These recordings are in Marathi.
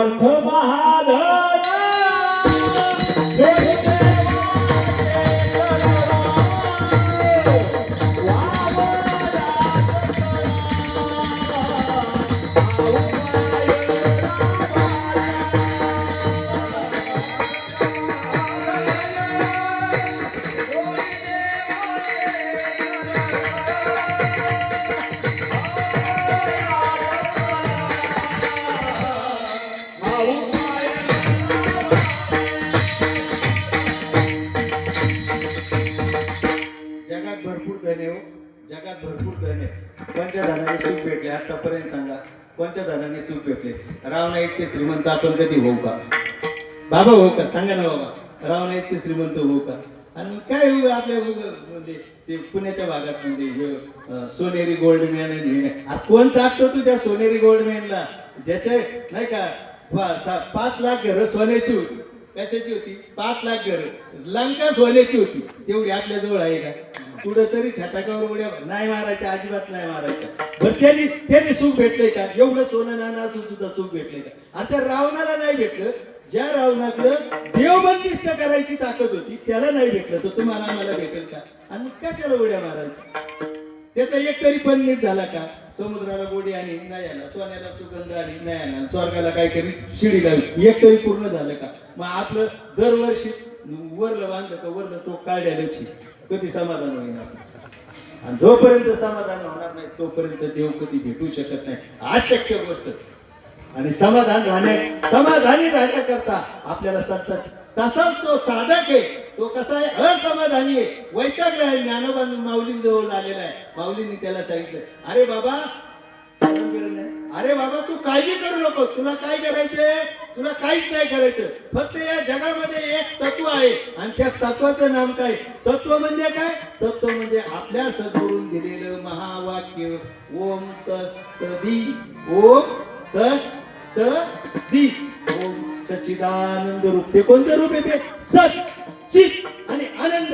पार्थ महाधर जगात भरपूर धन आहे. कोणत्या धनाने सुख भेटले आतापर्यंत सांगा? कोणत्या धनाने सुख भेटले? रावणा इतके श्रीमंत आपण कधी होऊ का? बाबा होऊ का? सांगा ना बाबा, रावणा इतके श्रीमंत होऊ का? आणि काय होऊ आपल्या म्हणजे ते पुण्याच्या भागात म्हणजे सोनेरी गोल्ड मॅन कोण चाटतो तुझ्या सोनेरी गोल्ड मॅनला? ज्याचे नाही का 5 लाख घर सोन्याची होती. कशाची होती? 5 लाख घर लंका सोन्याची होती. तेवढी आपल्या जवळ आहे का? कुठं तरी छटाकावर उड्या नाही मारायच्या, अजिबात नाही मारायच्या. बरं त्याने सुख भेटलंय का? एवढं सोनं नाणं असून सुद्धा सुख भेटलंय का? आणि त्या रावणाला नाही भेटलं. ज्या रावणातलं देवबंदिस्त करायची ताकद होती त्याला नाही भेटलं, तर तुम्हाला आम्हाला भेटेल का? आणि कशाला उड्या मारायच्या? त्याचा एक तरी पण नीट झाला का? समुद्राला गोडी आणि नाही आला, सोन्याला सुगंध आणि नाही आला, स्वर्गाला काहीतरी शिडी लावली, एक तरी पूर्ण झालं का? मग आपलं दरवर्षी वरलं बांधलं का वरलं तो काढ्याची कधी समाधान होईल? आणि जोपर्यंत समाधान होणार नाही तोपर्यंत देव कधी भेटू शकत नाही. अशक्य गोष्ट. आणि समाधानी राहण्याकरता आपल्याला सतत तसाच तो साधक आहे. तो कसा आहे? असमाधानी आहे, वैतागला आहे. ज्ञानोबा माऊलींजवळ आलेला आहे. माऊलींनी त्याला सांगितलं, अरे बाबा तू काळजी करू नको. तुला काय करायचंय? तुला काहीच नाही करायचं. फक्त या जगामध्ये एक तत्व आहे आणि त्या तत्वाचं नाम काय? तत्व म्हणजे काय? तत्व म्हणजे आपल्या सद्गुरूंनी दिलेलं महावाक्य ओम तस्तदी. ओम तस्तदी. ओम सच्चिदानंद रूप. ते कोणतं रूप आहे? ते सत चित आणि आनंद.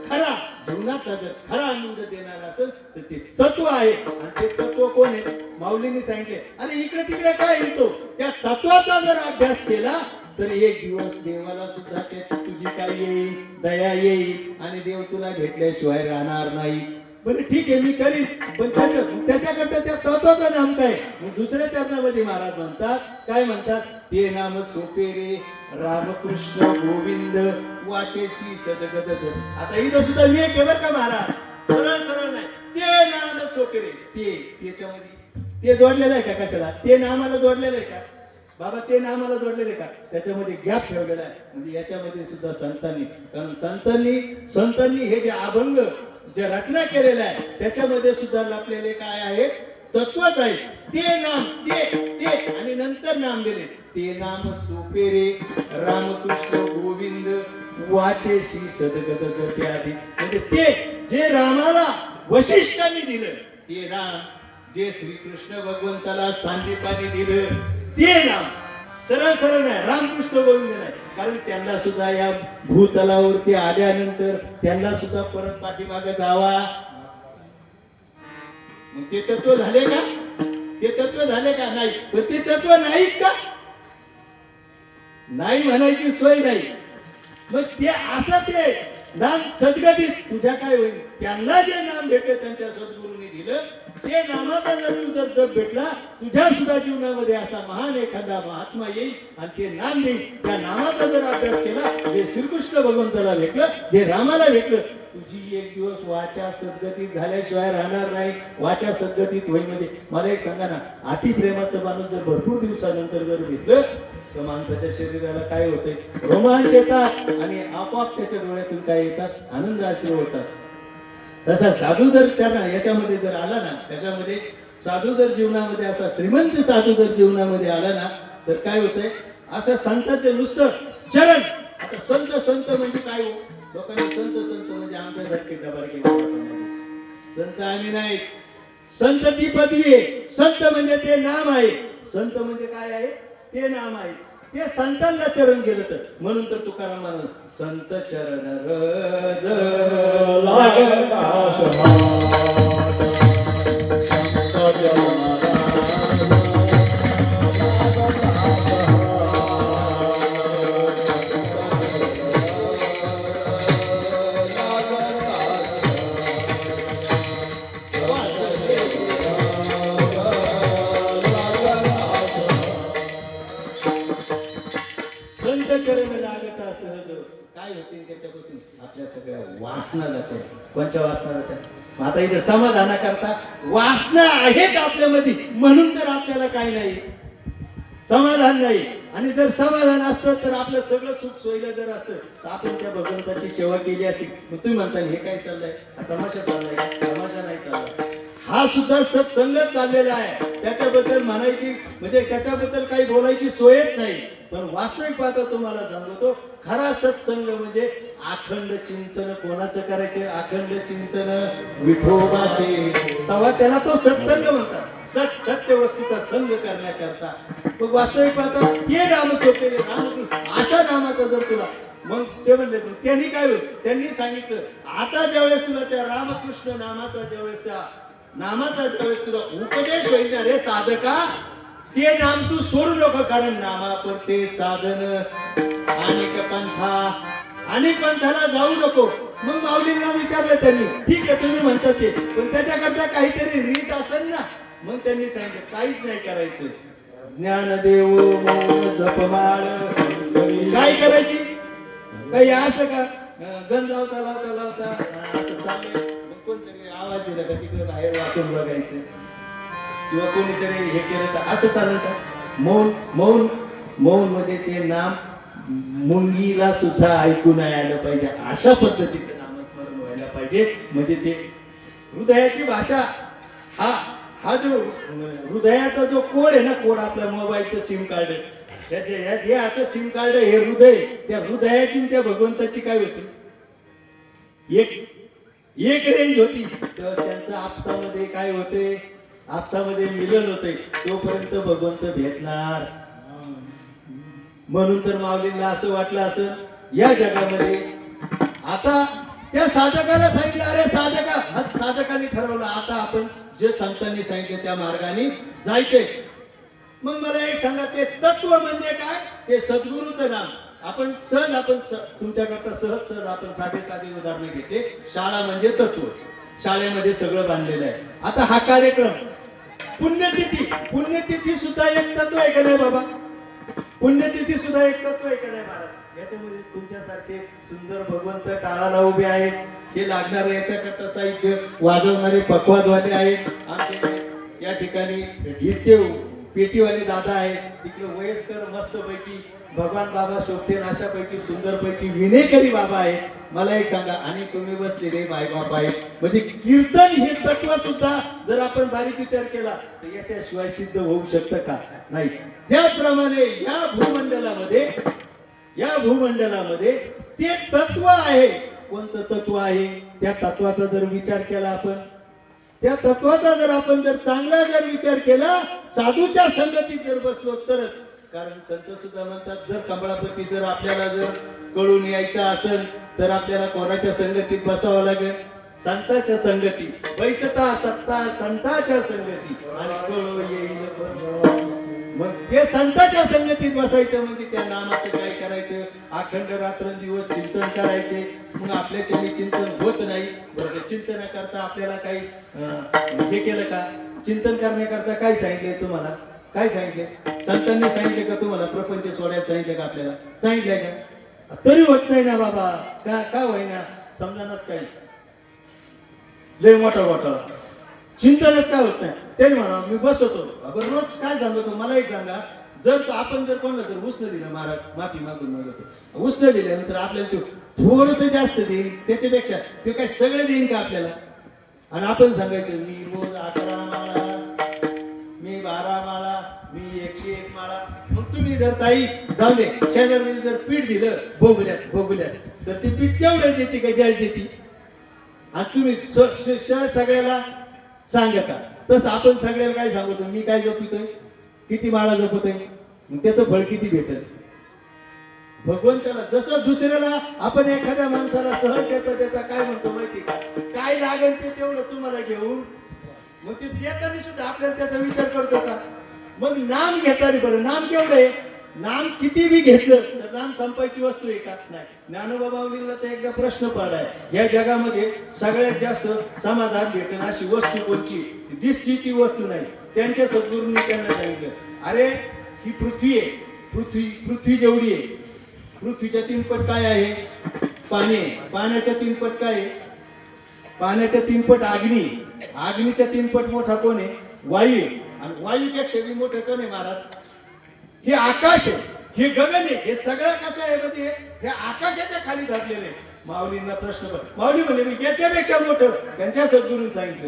खरा जीवनाचा जर खरा आनंद देणारा असेल तर ते तत्व आहे. आणि ते तत्व कोण आहे? माऊलींनी सांगितले. आणि इकडे तिकडे काय येतो? त्या तत्वाचा जर अभ्यास केला तर एक दिवस देवाला सुद्धा त्याची तुझी काय येईल? दया येईल आणि देव तुला भेटल्याशिवाय राहणार नाही. बरं ठीक आहे, मी करीन, पण त्याच्याकरता त्या तत्वाचं नाम काय? दुसऱ्या चरणामध्ये महाराज म्हणतात, काय म्हणतात? ते नाम सोपे रे रामकृष्ण गोविंद वाचेशी सदगद. आता इथं सुद्धा मी एक बरं का महाराज, सरळ नाही. ते नाम सोपे रे, त्याच्यामध्ये ते जोडलेलं आहे का? कशाला? ते नामाला जोडलेलं आहे का बाबा? ते नामाला जोडलेले का? त्याच्यामध्ये गॅप ठेवलेला आहे. म्हणजे याच्यामध्ये सुद्धा संतांनी, कारण संतांनी हे जे अभंग जे रचना केलेलं आहे त्याच्यामध्ये सुद्धा लपलेले काय आहे? तत्वच आहे. ते नाम ते आणि नंतर नाम दिले. ते नाम सोपे रे रामकृष्ण गोविंद वाचेशी सदगद जप्याधी. म्हणजे ते जे रामाला वशिष्ठांनी दिलं, ते राम जे श्रीकृष्ण भगवंताला सांदीपानी दिलं, ते नाम. सरळ नाही, रामकृष्ण गोविंद नाही. कारण त्यांना सुद्धा या भूतलावरती आल्यानंतर त्यांना सुद्धा परत पाठीमागे जावा. मग ते तत्व झाले का? ते तत्व झाले का? नाही. पण ते तत्व नाहीत का? नाही म्हणायची सोय नाही. मग ते असं ते नाम सद्गतीत तुझ्या काय होईल? त्यांना जे नाम भेटले त्यांच्या सद्गुरूंनी दिलं, ते नामाचा जर तुझा जप भेटला, तुझ्या सुद्धा जीवनामध्ये असा महान एखादा महात्मा येईल आणि ते नाम देईल. त्या नामाचा जर अभ्यास केला, जे श्रीकृष्ण भगवंताला भेटलं, जे रामाला भेटलं, तुझी एक दिवस वाचा सद्गतीत झाल्याशिवाय राहणार नाही. वाचा सद्गतीत होईल. म्हणजे मला एक सांगा ना, अतिप्रेमाचं माणूस जर भरपूर दिवसानंतर जर भेटलं तर माणसाच्या शरीराला काय होतंय? रोमांच येतात आणि आपोआप त्याच्या डोळ्यातून काय येतात? आनंद अश्रू होतात. तसा साधू जर त्यांना याच्यामध्ये जर आला ना, त्याच्यामध्ये साधू जर जीवनामध्ये असा श्रीमंत साधू जर जीवनामध्ये आला ना, तर काय होतंय? असं संतांचं नुसतं चरण. आता संत म्हणजे काय हो? लोकांनी संत म्हणजे आमच्यासारखे डबारके संत आम्ही नाही. संत ती पदवी आहे. संत म्हणजे ते नाम आहे. संत म्हणजे काय आहे? ते नाम आहे. ते संतांना चरण गेलं तर. म्हणून तर तुकाराम म्हणून संत चरण रज लागला चरण लागता सहज काय होते त्याच्यापासून आपल्या सगळ्या वासना जातात. कोणत्या वासना जातात? आता इथे समाधाना करता वासना आहेत आपल्यामध्ये म्हणून तर आपल्याला काही नाही, समाधान नाही. आणि जर समाधान असतं तर आपलं सगळं सुख सोयीला जर असतं तर आपण त्या भगवंताची सेवा केली असती. मग तुम्ही म्हणता हे काय चाललंय, हा तमाशा चाललाय? तमाशा नाही चाललाय, हा सुद्धा सत्संगच चाललेला आहे. त्याच्याबद्दल म्हणायची म्हणजे त्याच्याबद्दल काही बोलायची सोयच नाही. पण वास्तविक पाहता तुम्हाला सांगतो, खरा सत्संग म्हणजे अखंड चिंतन कोणाचं करायचे? अखंड चिंतन विठोबाचे. तेव्हा त्याला तो सत्संग म्हणतात. सत्य वस्तूचा संग करण्याकरता मग वास्तविक पाहता हे नाम सोपे रामकृष्ण अशा नामाचा जर तुला मग ते म्हणले त्यांनी काय होईल? त्यांनी सांगितलं आता ज्यावेळेस तुला त्या रामकृष्ण नामाचा ज्यावेळेस त्या नामाचा ज्यावेळेस तुला उपदेश होईल रे साधका, ते नाम तू सोडू नको. कारण नामापुरते साधन अनेक पंथा, अनेक पंथाला जाऊ नको. मग माऊलींना विचारलं त्यांनी, ठीक आहे तुम्ही म्हणता ते, पण त्याच्याकरता काहीतरी रीत असेल ना. मग त्यांनी सांगितलं काहीच नाही करायचं. ज्ञानदेव मौन जपमाळ काय करायची? काही असं का गण लावता लावता लावता असं चाललंय. मग कोणतरी आवाज दिला का तिकडे बाहेर वाचून बघायचं किंवा कोणीतरी हे केलं तर असं चालेल का? मौन मौन मौन म्हणजे ते नाम मुंगीला सुद्धा ऐकू नाही आलं पाहिजे. अशा पद्धतीचं नामस्मरण व्हायला पाहिजे. म्हणजे ते हृदयाची भाषा हा जो हृदयाचा जो कोड आहे ना, कोड आपल्या मोबाईलचं सिम कार्ड, त्याचे सिम कार्ड हे हृदय, त्या हृदयाची त्या भगवंताची काय होती? एक रेंज होती. तर त्यांचं आपसामध्ये काय होते? आपसामध्ये मिलन होते. तोपर्यंत भगवंत भेटणार. म्हणून तर माऊलींना असं वाटलं असं या जगामध्ये आता त्या साधकाला सांगितलं, अरे साधका, साधकाने ठरवलं आता आपण जे संतांनी सांगितलं त्या मार्गाने जायचंय. मग मला एक सांगा, ते तत्व म्हणजे काय? ते सद्गुरूचं नाम. आपण तुमच्याकरता सहज आपण साधे उदाहरण घेते. शाळा म्हणजे तत्व, शाळेमध्ये सगळं बांधलेलं आहे. आता हा कार्यक्रम पुण्यतिथी सुद्धा एक तत्व आहे का नाही बाबा? पुण्यतिथी सुद्धा एक तत्व आहे का नाही महाराज? याच्यामध्ये तुमच्यासारखे सुंदर भगवंत टाळाला उभे आहेत. हे लागणारे याच्याकरता साहित्य वाजवणारे पक्वादवाले आहेत. आमच्या या ठिकाणी इथे पेटीवाले दादा आहेत. तिकडे वयस्कर मस्त पैकी भगवान बाबा शोभतील अशापैकी सुंदरपैकी विनेकरी बाबा आहेत. मला एक सांगा, आणि तुम्ही बसलेले मायबाप आहेत. म्हणजे कीर्तन हे तत्व सुद्धा जर आपण बारीक विचार केला तर याच्याशिवाय सिद्ध होऊ शकतं का? नाही. त्याप्रमाणे या भूमंडलामध्ये ते तत्व आहे. कोणतं तत्व आहे? त्या तत्वाचा जर विचार केला आपण, त्या तत्वाचा जर आपण चांगला विचार केला, साधूच्या संगतीत जर बसलो तरच. कारण संत सुद्धा म्हणतात, जर कमळापती जर आपल्याला जर कळून यायचं असेल तर आपल्याला कोणाच्या संगतीत बसावं लागेल? संतांच्या संगतीत. बैसता सत्ता संतांच्या संगतीत आणि कळू येईल. मग ते संतांच्या संगतीत बसायचं म्हणजे त्या नामाचं काय करायचं? अखंड रात्रंदिवस चिंतन करायचे. मग आपल्याच्याने चिंतन होत नाही. बरं, चिंतनाकरता आपल्याला काही हे केलं का? चिंतन करण्याकरता काय सांगितलंय तुम्हाला? काय सांगितले? संतांनी सांगितले का तुम्हाला प्रपंच सोडायला सांगितलं का? आपल्याला सांगितलंय का? तरी होत नाही ना बाबा. का होईना? समजानाच काही लय मोठा चिंतनच काय होत नाही. ते म्हणा मी बसतो. आपण रोज काय सांगतो? मला एक सांगा, जर आपण कोणाला जर उष्ण दिलं, महाराज माफी मागून मागतो, उष्ण दिल्यानंतर आपल्याला तो थोडस जास्त देईन, त्याच्यापेक्षा ते काय सगळं देईन का आपल्याला? आणि आपण सांगायचं मी रोज 11 माळा, मी 12 माळा, मी 101 माळा. मग तुम्ही जर ताई जाऊ दे शेजारी जर पीठ दिलं भोगुल्यात तर ती पीठ तेवढं देते का जास्त देते? आणि तुम्ही सगळ्याला सांगता. तसं आपण सगळ्याला काय सांगतो? मी काय जपितोय, किती माळा जपतोय, मग त्याचं फळ किती भेटेल? भगवंताला जसं दुसऱ्याला आपण एखाद्या माणसाला सहज देता काय म्हणतो माहिती का? काय लागेल ते तेवढं तुम्हाला घेऊन, मग ते देताना सुद्धा आपल्याला त्याचा विचार करतो का? मग नाम घेताना बरं, नाम केवढं आहे? नाम किती बी घेतलं तर नाम संपायची वस्तू आहे का? नाही. ज्ञानोबाबांना तर एकदा प्रश्न पडलाय, या जगामध्ये सगळ्यात जास्त समाधान भेटेल अशी वस्तू कोणची? दिसती ती वस्तू नाही. त्यांच्या सद्गुरूंनी त्यांना सांगितलं, अरे ही पृथ्वी आहे, पृथ्वी जेवढी आहे पृथ्वीच्या 3 पट काय आहे? पाणी आहे. पाण्याच्या 3 पट काय आहे? पाण्याच्या 3 पट अग्नी. अग्नीच्या 3 पट मोठा कोण आहे? वायू आहे. आणि वायूपेक्षा बी मोठं कोण आहे महाराज? हे आकाश आहे, हे गगन आहे. हे सगळं कसं आहे मध्ये हे आकाशाच्या खाली धरलेले. माऊलींना प्रश्न पड, माऊली म्हणे मी याच्यापेक्षा मोठं त्यांच्या सद्गुरूंनी सांगितलं.